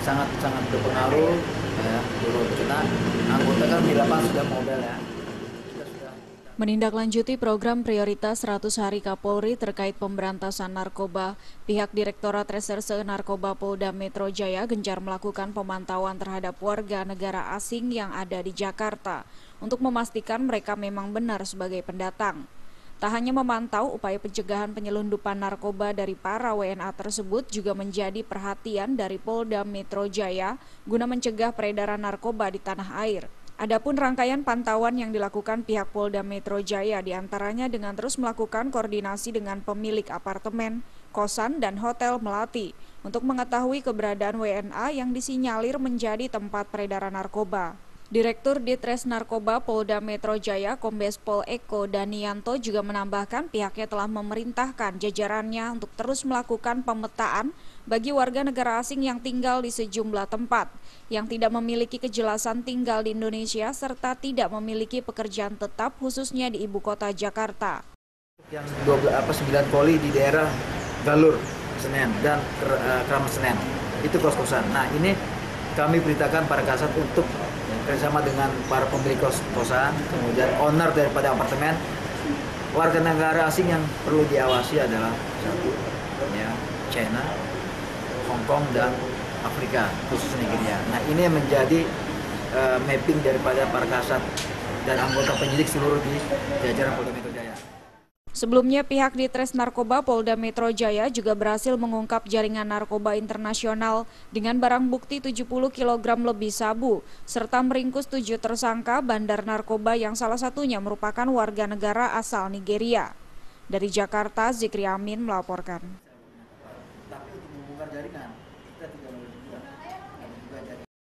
sangat berpengaruh ya. Turun kita anggota kan di lapangan sudah mobile ya. Menindaklanjuti program prioritas 100 hari Kapolri terkait pemberantasan narkoba, pihak Direktorat Reserse Narkoba Polda Metro Jaya gencar melakukan pemantauan terhadap warga negara asing yang ada di Jakarta untuk memastikan mereka memang benar sebagai pendatang. Tak hanya memantau, upaya pencegahan penyelundupan narkoba dari para WNA tersebut juga menjadi perhatian dari Polda Metro Jaya guna mencegah peredaran narkoba di tanah air. Adapun rangkaian pantauan yang dilakukan pihak Polda Metro Jaya diantaranya dengan terus melakukan koordinasi dengan pemilik apartemen, kosan, dan hotel Melati untuk mengetahui keberadaan WNA yang disinyalir menjadi tempat peredaran narkoba. Direktur Ditres Narkoba Polda Metro Jaya Kombes Pol Eko Danianto juga menambahkan pihaknya telah memerintahkan jajarannya untuk terus melakukan pemetaan bagi warga negara asing yang tinggal di sejumlah tempat, yang tidak memiliki kejelasan tinggal di Indonesia serta tidak memiliki pekerjaan tetap khususnya di ibu kota Jakarta. Yang 9 poli di daerah Galur, Senen, dan Kramat Senen, itu kos-kosan. Nah ini kami perintahkan para kasat untuk bersama dengan para pemilik kosan, kemudian owner daripada apartemen, warga negara asing yang perlu diawasi adalah satu, ya, China, Hong Kong, dan Afrika, khusus Nigeria. Nah ini menjadi mapping daripada para kasat dan anggota penyidik seluruh di jajaran Polda Metro Jaya. Sebelumnya, pihak Ditres Narkoba Polda Metro Jaya juga berhasil mengungkap jaringan narkoba internasional dengan barang bukti 70 kg lebih sabu, serta meringkus 7 tersangka bandar narkoba yang salah satunya merupakan warga negara asal Nigeria. Dari Jakarta, Zikri Amin melaporkan. Tapi untuk membongkar jaringan, kita tidak boleh juga.